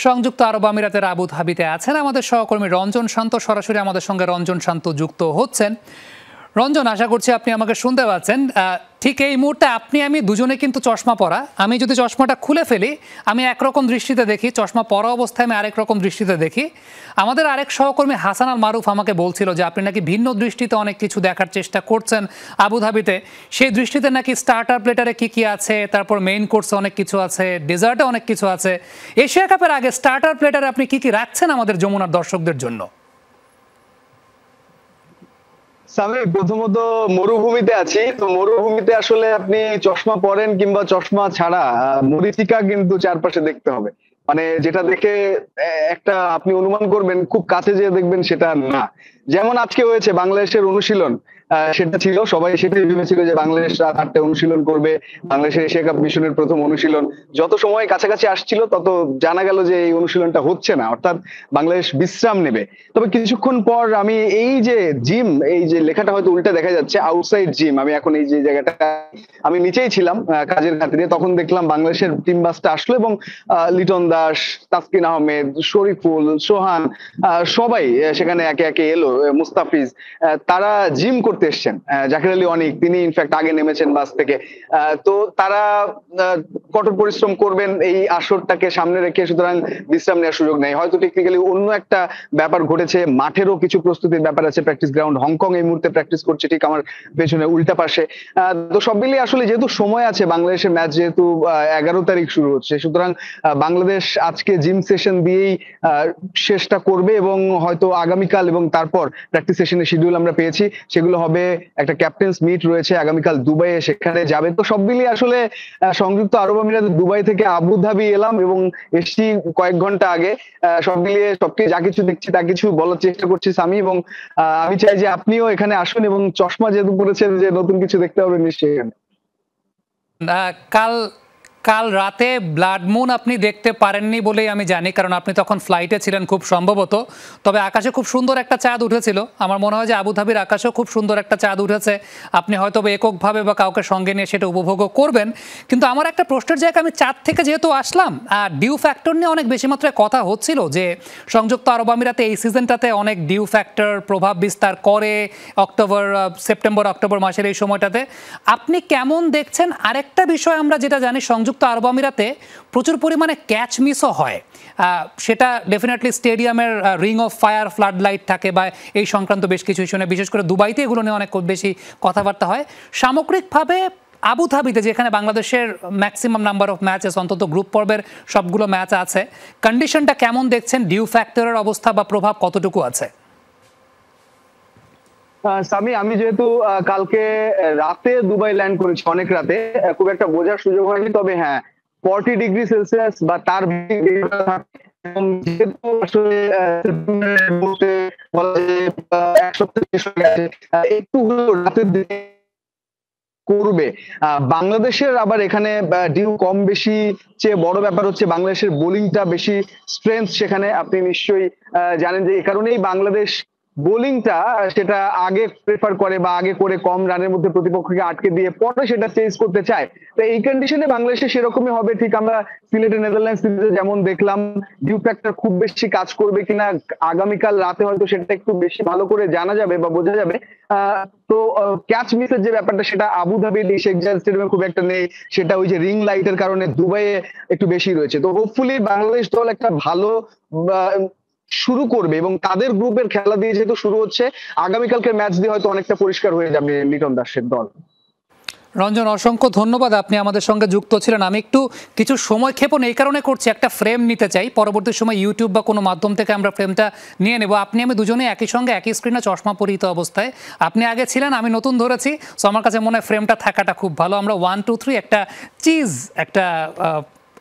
সংযুক্ত আরব আমিরাতের আবু ধাবিতে আছেন আমাদের সহকর্মী রঞ্জন শান্ত। সরাসরি আমাদের সঙ্গে রঞ্জন শান্ত যুক্ত হচ্ছেন। রঞ্জন, আশা করছি আপনি আমাকে শুনতে পাচ্ছেন। ঠিক এই মুহূর্তে আপনি আমি দুজনে কিন্তু চশমা পরা। আমি যদি চশমাটা খুলে ফেলি আমি একরকম দৃষ্টিতে দেখি, চশমা পরা অবস্থায় আমি আরেক রকম দৃষ্টিতে দেখি। আমাদের আরেক সহকর্মী হাসান আল মারুফ আমাকে বলছিল যে আপনি নাকি ভিন্ন দৃষ্টিতে অনেক কিছু দেখার চেষ্টা করছেন আবু ধাবিতে। সেই দৃষ্টিতে নাকি স্টার্টার প্লেটারে কি কি আছে, তারপর মেইন কোর্সে অনেক কিছু আছে, ডেজার্টে অনেক কিছু আছে। এশিয়া কাপের আগে স্টার্টার প্লেটারে আপনি কি কি রাখছেন আমাদের যমুনার দর্শকদের জন্য? আমি প্রথমত মরুভূমিতে আছি, তো মরুভূমিতে আসলে আপনি চশমা পরেন কিংবা চশমা ছাড়া মরীচিকা কিন্তু চারপাশে দেখতে হবে। মানে যেটা দেখে একটা আপনি অনুমান করবেন, খুব কাছে যেয়ে দেখবেন সেটা না। যেমন আজকে হয়েছে বাংলাদেশের অনুশীলন, সেটা ছিল, সবাই সেটাই ভেবেছিল যে বাংলাদেশ রাত 8টায় অনুশীলন করবে, বাংলাদেশের এশিয়া কাপ মিশনের প্রথম অনুশীলন। যত সময় কাছাকাছি আসছিল তত জানা গেল যে এই অনুশীলনটা হচ্ছে না, অর্থাৎ বাংলাদেশ বিশ্রাম নেবে। তবে কিছুক্ষণ পর আমি এই যে জিম, এই যে লেখাটা হয়তো উল্টে দেখা যাচ্ছে, আউটসাইড জিম, আমি এখন এই যে জায়গাটা, আমি নিচেই ছিলাম কাজের খাতিরে, তখন দেখলাম বাংলাদেশের টিম বাসটা আসলো এবং লিটন দাস, তাসকিন আহমেদ, শরীফুল, সোহান, সবাই সেখানে একে একে এলো, মুস্তাফিজ, তারা জিম করতে এসছেন। জাকির আলী অনিক, তিনি ইনফ্যাক্ট আগে নেমেছেন বাস থেকে। তো তারা কঠোর পরিশ্রম করবেন এই আসরটাকে সামনে রেখে, সুতরাং বিশ্রাম নেওয়ার সুযোগ নেই। হয়তো টেকনিক্যালি অন্য একটা ব্যাপার ঘটেছে, মাঠেরও কিছু প্রস্তুতির ব্যাপার আছে। প্র্যাকটিস গ্রাউন্ড হংকং এই মুহূর্তে প্র্যাকটিস করছে ঠিক আমার পেছনে উল্টা পাশে। তো সব মিলিয়ে আসলে যেহেতু সময় আছে, বাংলাদেশের ম্যাচ যেহেতু 11 তারিখ শুরু হচ্ছে, সুতরাং বাংলাদেশ আজকে জিম সেশন দিয়েই শেষটা করবে এবং হয়তো আগামীকাল এবং তারপর প্র্যাকটিস সেশনের শিডিউল আমরা পেয়েছি, সেগুলো হবে। একটা ক্যাপ্টেন্স মিট রয়েছে আগামীকাল দুবাইয়ে, সেখানে যাবে। তো সব মিলিয়ে আসলে সংযুক্ত আরব আমিরাত দুবাই থেকে আবু ধাবি এলাম এবং এসছি কয়েক ঘন্টা আগে। সব মিলিয়ে সবকিছু যা কিছু দেখছি তা কিছু বলার চেষ্টা করছি সামি, এবং আমি চাই যে আপনিও এখানে আসুন এবং চশমা যেহেতু পড়েছেন যে নতুন কিছু দেখতে হবে নিশ্চয়ই। কাল রাতে ব্লাড মুন আপনি দেখতে পারেননি বলেই আমি জানি, কারণ আপনি তখন ফ্লাইটে ছিলেন খুব সম্ভবত। তবে আকাশে খুব সুন্দর একটা চাঁদ উঠেছিল। আমার মনে হয় যে আবু ধাবির আকাশেও খুব সুন্দর একটা চাঁদ উঠেছে। আপনি হয়তো এককভাবে বা কাউকে সঙ্গে নিয়ে সেটা উপভোগও করবেন। কিন্তু আমার একটা প্রশ্নের জায়গায়, আমি চাঁদ থেকে যেহেতু আসলাম, ডিউ ফ্যাক্টর নিয়ে অনেক বেশি মাত্রায় কথা হচ্ছিল যে সংযুক্ত আরব আমিরাতে এই সিজনটাতে অনেক ডিউ ফ্যাক্টর প্রভাব বিস্তার করে সেপ্টেম্বর অক্টোবর মাসের এই সময়টাতে। আপনি কেমন দেখছেন? আরেকটা বিষয় আমরা যেটা জানি, সংযুক্ত আরব আমিরাতে প্রচুর পরিমাণে ক্যাচ মিসও হয়। সেটা ডেফিনেটলি স্টেডিয়ামের ring of fire, flood light থাকে বা এই সংক্রান্ত বেশ কিছু ইস্যু নিয়ে, বিশেষ করে দুবাইতে এগুলো নিয়ে অনেক বেশি কথাবার্তা হয়। সামগ্রিকভাবে আবু ধাবিতে, যেখানে বাংলাদেশের ম্যাক্সিমাম নাম্বার অফ ম্যাচেস, অন্তত গ্রুপ পর্বের সবগুলো ম্যাচ আছে, কন্ডিশনটা কেমন দেখছেন? ডিউ ফ্যাক্টরের অবস্থা বা প্রভাব কতটুকু আছে? সামি, আমি যেহেতু কালকে রাতে দুবাই ল্যান্ড করেছি, অনেক রাতে, খুব একটা বোঝার সুযোগ হয়নি। তবে হ্যাঁ, 40 ডিগ্রি সেলসিয়াস বা তার এবং যেহেতু আসলে এক সপ্তাহ একটু রাতের দিকে করবে বাংলাদেশের। আবার এখানে ডিউ কম বেশি চেয়ে বড় ব্যাপার হচ্ছে বাংলাদেশের বোলিংটা বেশি স্ট্রেংথ সেখানে। আপনি নিশ্চয়ই জানেন যে এই কারণেই বাংলাদেশ বোলিংটা সেটা আগে প্রেফার করে বা আগে করে কম রানের মধ্যে প্রতিপক্ষকে আটকে দিয়ে পরে সেটা চেঞ্জ করতে চায়। তো এই কন্ডিশনে বাংলাদেশে সেরকমই হবে। ঠিক আমরা সিলেটে নেদারল্যান্ডস সিরিজে যেমন দেখলাম, ডিউ ফ্যাক্টর খুব বেশি কাজ করবে কিনা আগামীকাল রাতে হয়তো সেটা একটু বেশি ভালো করে জানা যাবে বা বোঝা যাবে। তো ক্যাচ মিসের যে ব্যাপারটা, সেটা আবু ধাবির শেখ জায়েদ স্টেডিয়ামে খুব একটা নেই, সেটা ওই যে রিং লাইটের কারণে দুবাইয়ে একটু বেশি রয়েছে। তো হোপফুলি বাংলাদেশ দল একটা ভালো শুরু করবে এবং তাদের গ্রুপের খেলা দিয়ে যেহেতু শুরু হচ্ছে, আগামীকালকের ম্যাচ দিয়ে হয়তো অনেকটা পরিষ্কার হয়ে যাবে লিটন দাসের দল। রঞ্জন, অসংখ্য ধন্যবাদ, আপনি আমাদের সঙ্গে যুক্ত ছিলেন। আমি একটু কিছু সময় ক্ষেপণ এই কারণে করছি, একটা ফ্রেম নিতে চাই। পরবর্তী সময় ইউটিউব বা কোনো মাধ্যম থেকে আমরা ফ্রেমটা নিয়ে নেব। আপনি আমি দুজনে একই সঙ্গে একই স্ক্রিনে চশমা পরিহিত অবস্থায়, আপনি আগে ছিলেন, আমি নতুন ধরেছি। সো আমার কাছে মনে হয় ফ্রেমটা থাকাটা খুব ভালো। আমরা 1 2 3 একটা চিজ একটা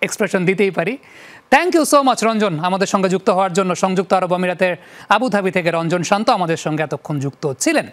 এক্সপ্রেশন দিতেই পারি। Thank you so much Ranjan, আমাদের সঙ্গে যুক্ত হওয়ার জন্য। সংযুক্ত আরব আমিরাতের আবু ধাবি থেকে রঞ্জন শান্ত আমাদের সঙ্গে এতক্ষণ যুক্ত ছিলেন।